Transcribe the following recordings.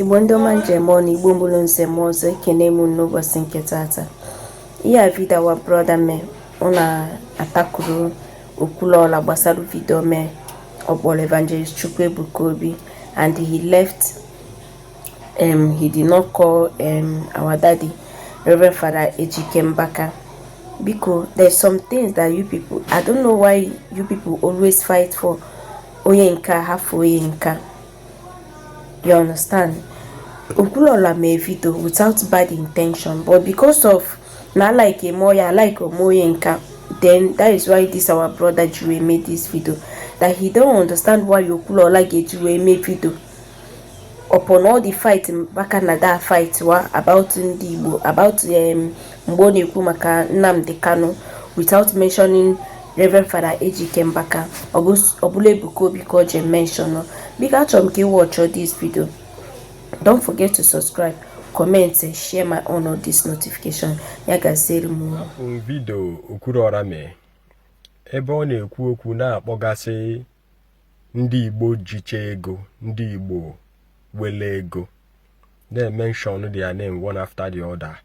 Igbo ndị ọma njem ọnụ Igbo mbụlụ nzem ọzọ ekene m n'ụbọchị nke tata. Ihe a vidio wa brother me ọ na-atakuru Okwuluora gbasara vidio me ọkpọrọ Evangelist Ebuka Obi, and he left he did not call our daddy Reverend Father Ejike. Because there's some things that you people, I don't know why you people always fight for Oyenka, half Oyenka. You understand? Okwuluora made video without bad intention, but because of not like a Moya, like a Moyenka, then that is why this our brother Jue made this video. That he don't understand why Okwuluora get Jue made video upon all the fight back in that fight about the Igbo, about Mboni Kumaka Nnamdi Kanu, without mentioning Reverend Father Ejike Obule Ebuka Obi because you mention. Big out watch all this video. Don't forget to subscribe, comment, and share my own on this notification. Yaga zeri mu. Video Okwuluora me. Ebe ọ na-ekwu okwu na-akpọgasị ndị Igbo jiche ego, ndị Igbo wele ego. They mention their name one after the other.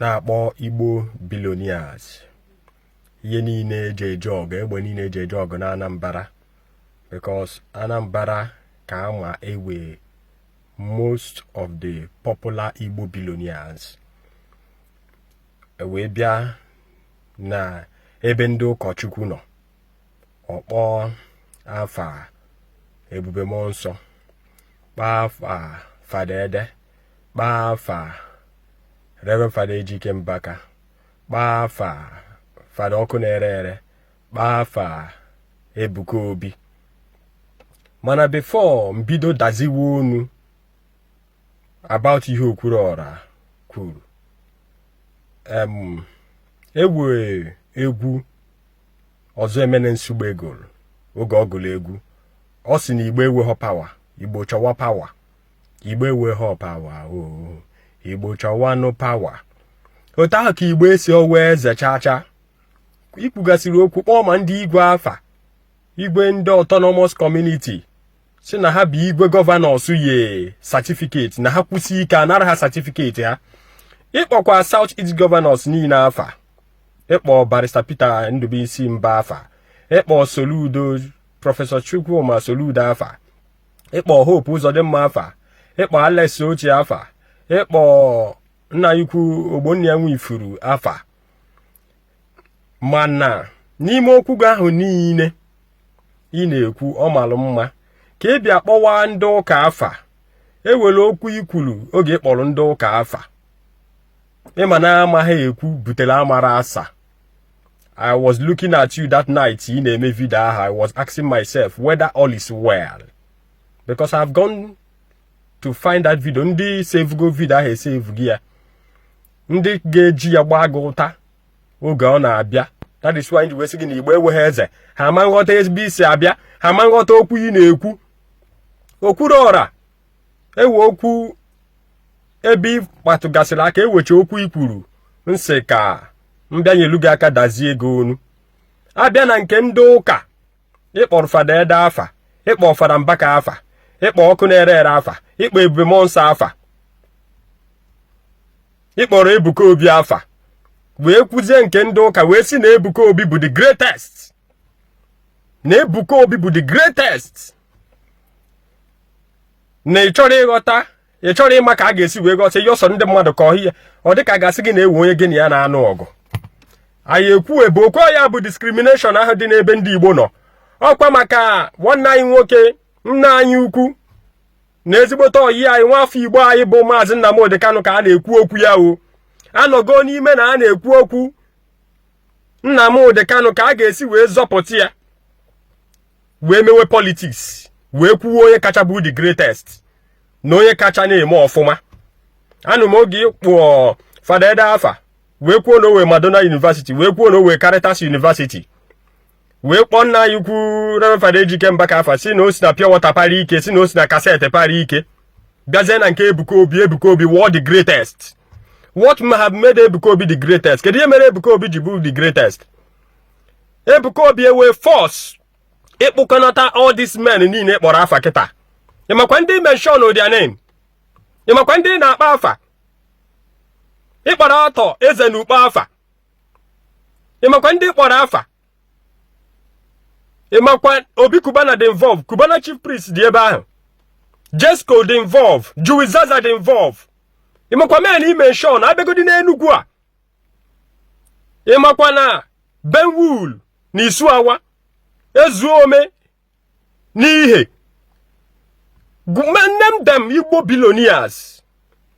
Na-akpọ Igbo billionaires. Ihe niile eje jog, egbe niile eje jog na Anambra. Because Anambra ka ama ewe most of the popular Igbo billionaires. Ewe bịa na ebe ndị ụkọchukwu nọ. Ọkpọ afa Ebube Monso, Bafa Fada Ede, Bafa Reverend Father Ejike Mbaka, Bafa Fada Okunere, Bafa Ebuka Obi. Mana before mbido daziwo unu about ihe Okwuluora kwuru. Ewe egwu ọzọ emene nsugbe egolu oge ọgụlụ egwu. Ọ sị na Igbo enweghị power, Igbo chọwa power. Igbo enweghị power, Igbo chọwa no power. Otu ahụ ka Igbo esi owe eze chacha. Ikwugasịrị okwu kpọọ ma ndị igwe afa, igwe ndị autonomous community, si na ha bụ igwe governors ye certificate, na ha kwụsị ike anara ha certificate ha. Ịkpọkwa South East governors niile afa. Ịkpọ Barrister Peter Ndubuisi Mba afa. Ịkpọ Soludo Professor Chukwuma Soludo afa. Ịkpọ Hope Uzodimma afa. Ịkpọ Alex Ochi afa. Ịkpọ Nnayukwu Ogbonnia Nwifuru afa. Mana n'ime okwu ahụ niile ị na-ekwu ọ malụ mma ka ị bịa kpọwa ndị ụka afa. Ewere okwu ikwulu oge kpọrọ ndị ụka afa. Ịma na amaghị ekwu butere amara asa. I was looking at you that night ị na-eme video ahụ. I was asking myself whether all is well, because I've gone to find that video. Ndị save go video ahụ save gị ya. Ndị ga-eji ya gbaa gị ụta oge ọ na-abịa. That is why ndị wee sị gị na Igbo enweghị eze. Ha ama nghọta ezigbo isi abịa. Ha ama nghọta okwu ị na-ekwu. Okwuluora ewe okwu ebe kpatụgasịrị aka ewecha okwu ikwuru nsị ka mbịa nyelu gị aka dazie ego onu. Abịa na nke ndị ụka, ịkpọrọ Fada Ede afa, ịkpọ Fada Mbaka afa, ịkpọ Okunere afa, ịkpọ Ebube Monso afa, ịkpọrọ Ebuka Obi afa, wee kwuzie nke ndị ụka wee sị na Ebuka Obi bụ the greatest. Na Ebuka Obi bụ the greatest. Na ị chọrọ ịghọta, ị chọrọ ịma ka a ga-esi wee ghọta ihe ọsọ ndị mmadụ ka ọhịa. Ọ dị ka gasị gị na-ewe onye gị na ya na-anụ ọgụ. Anyị ekwu ebe okwu ya bụ discrimination ahụ dị n'ebe ndị Igbo nọ. Ọkwa maka nwanne anyị nwoke, nna anyị ukwu, na ezigbote ọyị anyị nwafọ Igbo anyị bụ Maazị Nnamdi Kanu ka a na-ekwu okwu ya o. Anọgo n'ime na a na-ekwu okwu Nnamdi Kanu ka a ga-esi wee zọpụta ya, wee mewe politics, wee kwuo onye kacha bụ the greatest na onye kacha na-eme ọfụma. Anụ m oge ịkpọ Fada Ede afa, wee kwuo na owe Madonna University, wee kwuo na owe Caritas University, wee kpọọ nna anyị ukwu Reverend Father Ejike Mbaka afa, si na o si na pure water para ike, si na o si na kasete para ike. Bịazie na nke Ebuka Obi, Ebuka Obi what the greatest. What have made Ebuka Obi the greatest? Kedu ihe mere Ebuka Obi ji bụ the greatest? Ebuka Obi ewe force ịkpụkọnata all these men niile kpọrọ afa kịta. ịmakwa ndị mention their name, ịmakwa ndị na-akpa afa, ịkpọrọ atọ eze na ukpo afa, ịmakwa ndị kpọrọ afa, ịmakwa Obi Cubana dị involve, Cubana chief priest dị ebe ahụ, Jesco dị involve, Juizaza dị involve, ịmakwa men i mention abịagodi n'Enugu a, ịmakwa na Benwool na Isuawa, Ezuome n'ihe, name them Igbo billionaires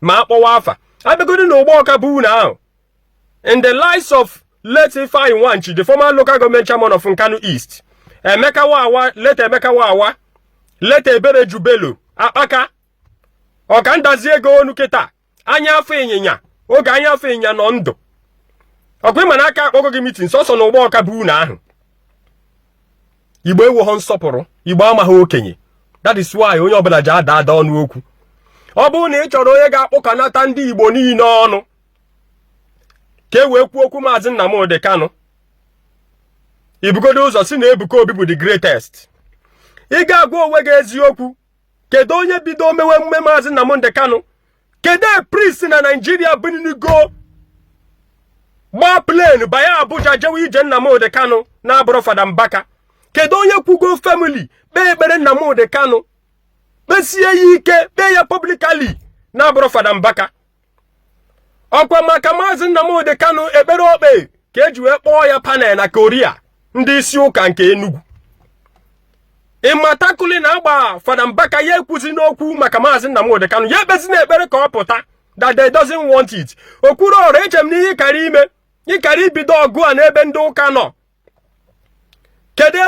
ma akpọwa afa abịagodi n'ụgbọ ọka bụ unu ahụ. In the lives of late Ifeanyi Nwanchi, the former local government chairman of Nkanu East, Emeka Wawa, late Emeka Wawa, late Ebere Jubelo, Akpaka, Ọkandazi ego onu kịta, anya afọ ịnyịnya, oge anya afọ ịnyịnya nọ ndụ. Ọkwa ịma n'aka akpọgo gị meeting sọsọ n'ụgbọ ọka bụ unu ahụ. Igbo ewoghọ nsọpụrụ, Igbo amaghị okenye. That is why onye ọbụla ji ada ọnụ okwu. Ọ bụrụ na ị chọrọ onye ga-akpụkanata ndị Igbo niile ọnụ ka e wee kwuo okwu Maazị Nnamdi Kanu, ibugodo ụzọ si na Ebuka Obi bụ the greatest. Ị ga-agwa onwe gị eziokwu. Kedu onye bido mewe emume Maazị Nnamdi Kanu? Kedu priest na Nigeria bunigo gba plane banye Abuja jewe ije Nnamdi Kanu na abụrụ Fada Mbaka? Kedu onye kwugo family kpee ekpere Nnamdi Kanu, kpesie ya ike, kpee ya publicly na abụrụ Fada Mbaka? Ọkwa maka Maazị Nnamdi Kanu ekpere okpe ka eji wee kpọọ ya panel na Korea ndị isi ụka nke Enugu. Ịmatakuli na agba Fada Mbaka ya ekwuzi n'okwu maka Maazị Nnamdi Kanu, ya ekpezi na ekpere ka ọ pụta that they doesn't want it. Okwuluora echem n'ihe ịkara ime, ịkara ibido ọgụ a n'ebe ndị ụka nọ. Kedu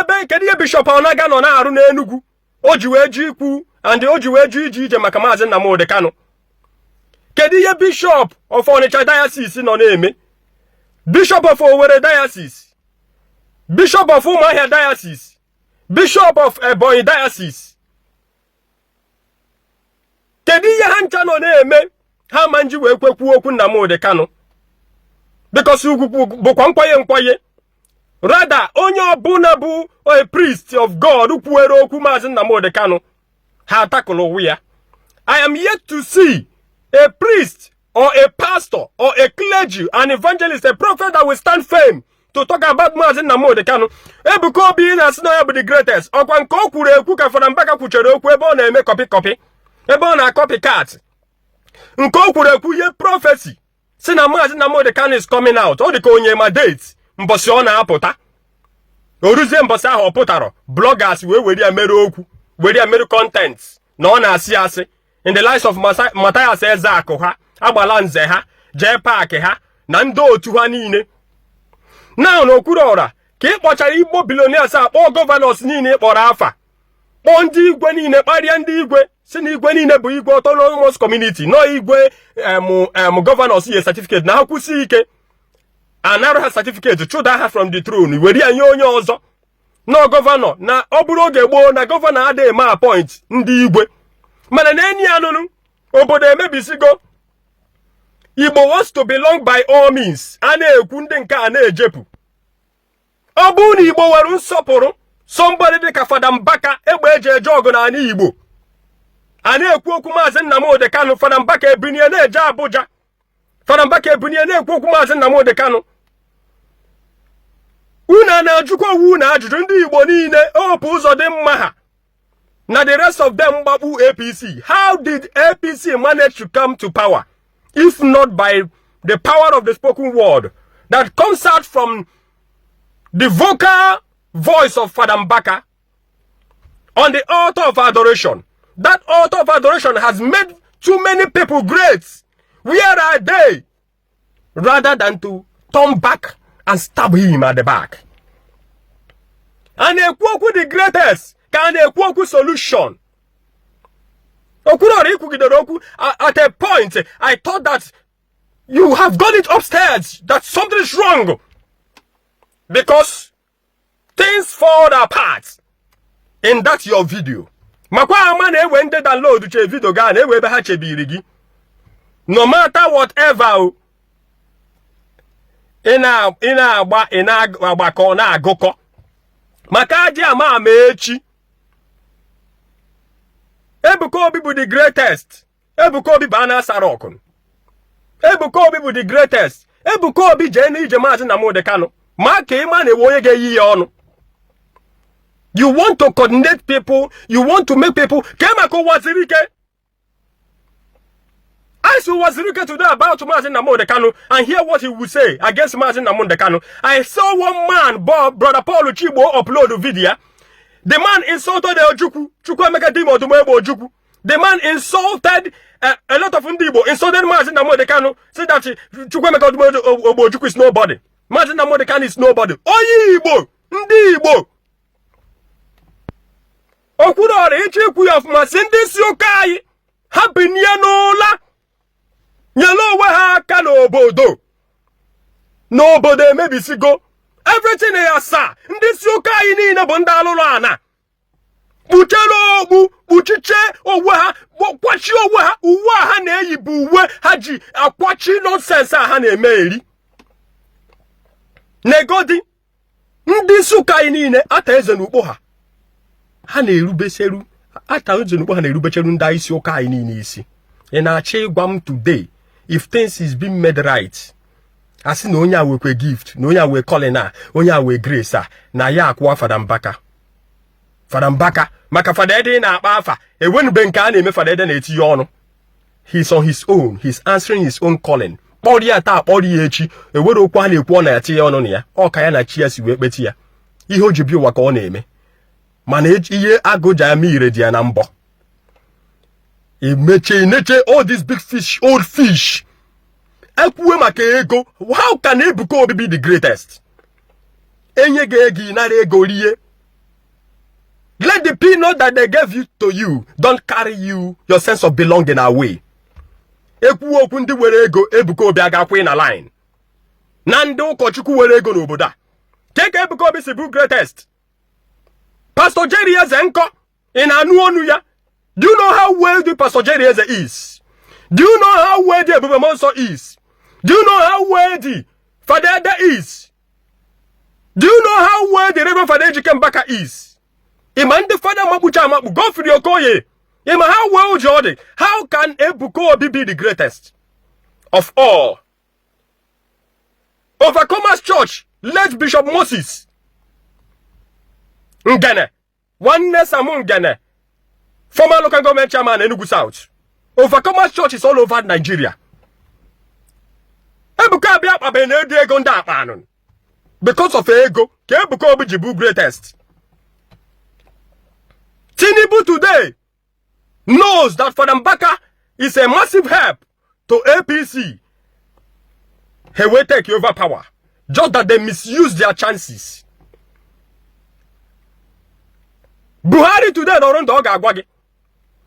ihe Bishop Onaga nọ na-arụ n'Enugu o ji wee ju ikwu and o ji wee ju ije maka Maazị Nnamdi Kanu? Kedu ihe Bishop of Onitsha Diocese nọ na-eme? Bishop of Owerri Diocese, Bishop of Umuahia Diocese, Bishop of Ebonyi Diocese. Kedu ihe ha ncha nọ na-eme ha ma nji wee kwekwu okwu Nnamdi Kanu? Because ugwu bụkwa nkwaye. Rather, onye ọbụla bụ a priest of God kwuere okwu Maazị Nnamdi Kanu, ha atakụlụ ụwa ya. I am yet to see a priest or a pastor or a clergy, an evangelist, a prophet that will stand firm to talk about Maazị Nnamdi Kanu. Ebuka Obi na-asị na ya bụ the greatest. Ọkwa nke o kwuru ekwu ka Fada Mbaka kwuchere okwu ebe ọ na-eme copy, ebe ọ na-copy cat. Nke o kwuru ekwu ihe prophecy si na Maazị Nnamdi Kanu is coming out. Ọ dị ka onye ma date mbọsị ọ na-apụta. Oruzie mbọsị ahụ ọ pụtara, bloggers wee were ya mere okwu, were ya mere content na ọ na-asị asị. In the lives of Matthias Ezeakụ ha, agbala nze ha, jee paaki ha, na ndị otu ha niile. Now na Okwuluora ka ị kpọchara Igbo billionaires akpọ governors niile kpọrọ afa, kpọọ ndị igwe niile, kparịa ndị igwe, si na igwe niile bụ igwe autonomous community, no igwe governors ye certificate na ha kwụsị ike anara ha certificate, chụda ha from the throne, were ya nye onye ọzọ. No governor na ọ bụrụ oge gboo na governor adịghị eme appoint ndị igwe, mana na enyi anụnụ obodo emebisigo. Igbo wants to belong by all means. A na-ekwu ndị nke a na-ejepụ. Ọ bụrụ na Igbo nwere nsọpụrụ, somebody dịka Fada Mbaka egbe eji eje ọgụ n'ala Igbo, a na-ekwu okwu Maazị Nnamdi Kanu, Fada Mbaka ebunie na-eje Abuja, Fada Mbaka ebunie na-ekwu okwu Maazị Nnamdi Kanu. Unu na-ajụkwa owu na ajụjụ ndị Igbo niile opụ ụzọ dị mma ha na the rest of them gbakpu APC. How did APC manage to come to power if not by the power of the spoken word that comes out from the vocal voice of Fada Mbaka on the altar of adoration? That altar of adoration has made too many people great. Where are they? Rather than to turn back and stab him at the back. And ekwu the greatest can ekwu solution. Okwuluora ikwugidere okwu at a point I thought that you have got it upstairs, that something is wrong, because things fall apart in that your video. Makwa ama na ewe ndị download che video ga na ewe ebe ha chebiri gị. No matter whatever, ina agbakọ na agụkọ maka aji ama echi Ebuka Obi bụ the greatest. Ebuka Obi bụ ana sarokun. Ebuka Obi bụ the greatest. Ebuka Obi jee na ije Maazị Nnamdi Kanu. Ma ka ịma na onye ga-eyi ya ọnụ. You want to coordinate people, you want to make people kema ko wazirike. I saw Wazirike today about Maazị Nnamdi Kanu and hear what he would say against Maazị Nnamdi Kanu. I saw one man, Brother Paul Chibo, upload a video. The man insulted the Ojukwu. Chukwuemeka Dimo Odumoegbu Ojukwu. The man insulted a lot of Igbo, insulted Maazị Nnamdi Kanu, said that Chukwuemeka Odumoegbu Ojukwu is nobody. Maazị Nnamdi Kanu is nobody. Oyi Igbo, ndị Igbo. Okwuluora echi ekwu ya ọfụma si ndị isi ụka anyị ha binye n'ụla nyere onwe ha aka n'obodo emebisigo everything ya sa ndị isi ụka anyị niile bụ ndị alụrụ ana kpuchere ogbu kpuchiche onwe ha kwachi onwe ha uwe ha na-eyi bụ uwe ha ji akwachi nonsense ha na-eme eri negodi ndị isi ụka anyị niile ata eze n'ukpo ha na-erubeseru ata eze n'ukpo ha na-erubecheru ndị isi ụka anyị niile isi ị na-achọ ịgwa m today if things is being made right asị na onye a wekwe gift na onye a wee calling a onye a wee grace a na ya akwụwa Fada Mbaka maka Fada Ede na-akpa afa ewenube nke a na-eme Fada Ede na-etinye ọnụ he's on his own, he's answering his own calling. Kpọrọ ya taa kpọrọ ya echi ewere okwu a na-ekwu ọ na ya tinye ọnụ na ya ọ ka ya na chi ya si wee kpeti ya ihe o ji bi ụwa ka ọ na-eme mana ihe agụja ya ire dị ya na mbọ neche all these big fish, old fish. Ekwuwe maka ego. How can Ebuka Obi be the greatest? Enye ga ego inara ego rie. Let the peanut that they gave you to you don't carry your sense of belonging away. Ekwuwe okwu ndị were ego Ebuka Obi agakwa na line. Na ndị ụkọchukwu were ego n'obodo a. Keke Ebuka Obi si bụ greatest. Pastor Jerry Ezenko in anu onu ya. Do you know how wealthy Pastor Jerry Eze is? Do you know how wealthy Ebube Monso is? Do you know how wealthy Fada Ede is? Do you know how wealthy Reverend Fada Ejike Mbaka is? Iman the Fada Mabucha Mabu, go for your koye. Ima how well Jordan? How can Ebuka Obi be the greatest of all? Overcomers Church, led Bishop Moses. Ngene. Oneness among Ngene. Former local government chairman Enugu South. Overcomers Church is all over Nigeria. Ebuka Obi abene ego nda akpanon. Because of ego, Ebuka Obi jibu greatest. Tinubu today knows that Fada Mbaka is a massive help to APC. He will take over power. Just that they misuse their chances. Buhari today don't run the Ogagwagi.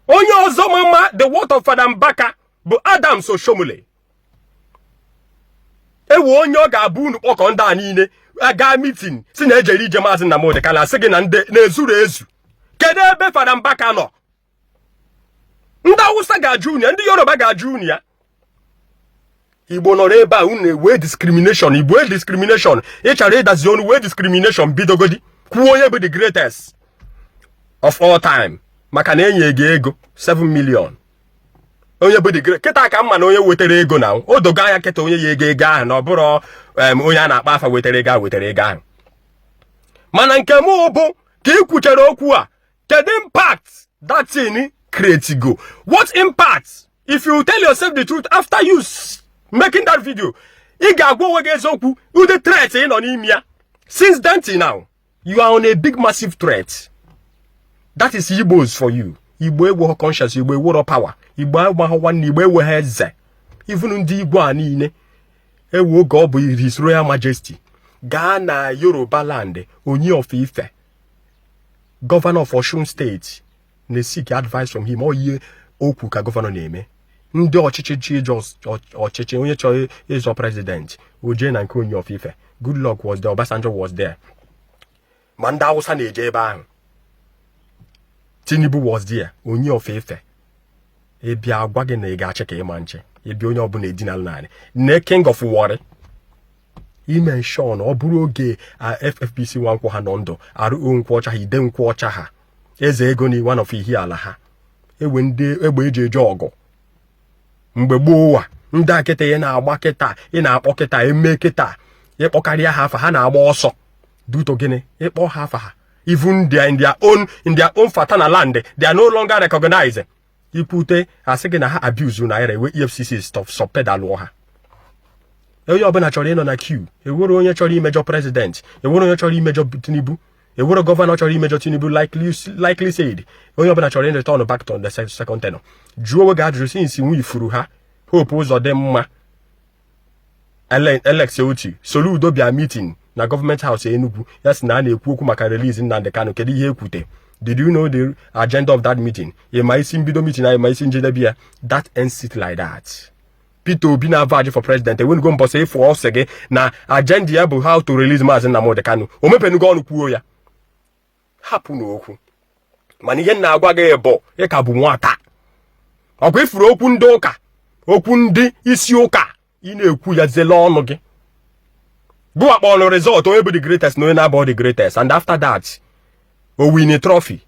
Onye ọzọ mama the word of Fada Mbaka bụ Adam Soshomole. Ewu onye ọ ga-abụ unu kpọkọ ndị a niile aga meeting si na ejeri ije Maazị Nnamdi Kanu asị gị na ndị na-ezuru ezu. Kedu ebe Fada Mbaka nọ? Ndị Hausa ga-ajụ unu ya, ndị Yoruba ga-ajụ unu ya. Igbo nọrọ ebe a unu na-ewe discrimination, Igbo discrimination. Ị chọrọ ịdazi onu wee discrimination bidogodi. Kwuo onye bụ the greatest of all time. Maka na enye ego 7 million. Onye bụ the great. Kịta ka mma na onye wetere ego na o doga anya kịta onye ya ego ahụ na ọ bụrụ onye a na-akpa afa wetere ego ahụ. Mana nke mụ bụ ka ị kwuchere okwu a, kedu impact that thing create go? What impact? If you tell yourself the truth after you making that video, ị ga-agwa onwe gị eziokwu ụdị threat ị nọ n'ime ya. Since then till now, you are on a big massive threat. That is Igbos for you. Igbo ewo conscious, Igbo ewo power. Igbo one Igbo ewo eze. Even ndị Igbo a niile ewo go bụ His Royal Majesty. Gaa na Yoruba land, Oni of Ife, Governor of Osun State, ne seek advice from him. Oye okwu ka governor na-eme. Ndị ọchịchị ọchịchị onye chọrọ ịzọ president, oje na nke Oni of Ife. Good luck was there, Obasanjo was there. Ma ndị Hausa na-eje ebe ahụ. Tinubu was there, Oni of Ife. Ebi agwa gị na ị ga-achị ka ịma nche. Ebi onye ọbụla edinala naanị. Ne King of Warri. Ime Sean ọ bụrụ oge FFPC nwankwọ ha nọ ndụ arụ nkwụ ọcha ha ide nkwụ ọcha ha eze ego ni one of ihe ala ha ewe ndị egbe eji eje ọgụ mgbe gboo wa ndị a kịta ị na-agba kịta ị na-akpọ kịta eme kịta ịkpọkarịa ha afa ha na-agba ọsọ duto gịnị ịkpọ ha afa ha even in their own fatana land they are no longer recognized. Ikwute asị gị na ha abuse naira ewe EFCC stop pedal ha. Onye ọbụla chọrọ ịnọ na queue, ewere onye chọrọ imejọ president, ewere onye chọrọ imejọ Tinubu, ewere gọvanọ chọrọ imejọ Tinubu likely said. Onye ọbụla chọrọ return back to the second tenor. Jụọ oge ajụjụ since nwe ifuru ha hope ụzọ dị mma Alex Oti Soludo bịa meeting na government house Enugu ya sị na a na-ekwu okwu maka release Nnamdi Kanu. Kedu ihe ekwute? Did you know the agenda of that meeting? Ị isi mbido meeting na ị isi njedebe ya? That ends it like that. Peter Obi na vaj for president ewenugo mbọsị ịfụ ọsọ gị na agenda ya bụ how to release Maazị Nnamdi Kanu. O mepenugo ọnụ kwuo ya. Hapụ n'okwu. Mana ihe na-agwa gị bụ ị ka bụ nwata. Ọkwa ifuru okwu ndị ụka, okwu ndị isi ụka ị na-ekwu ya zele ọnụ gị. Go up on the result, only be the greatest, knowing about the greatest. And after that, win a trophy.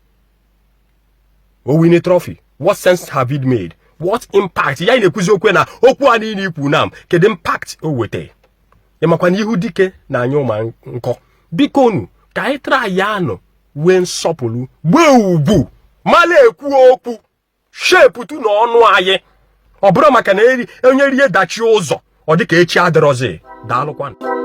What sense have it made? What impact? Ya inekuzi okwe na okwu ani ni ikwu nam. Kede impact owete. Yamakwan ihu dike na anyoma nko. Bikonu, ka itra yano, wen sopulu, gbe male ekwu okwu, shape tu no ọnụ aye. Obro maka na onye rie dachi ụzọ, ọ dị ka echi adịrọzi. Daalụkwan.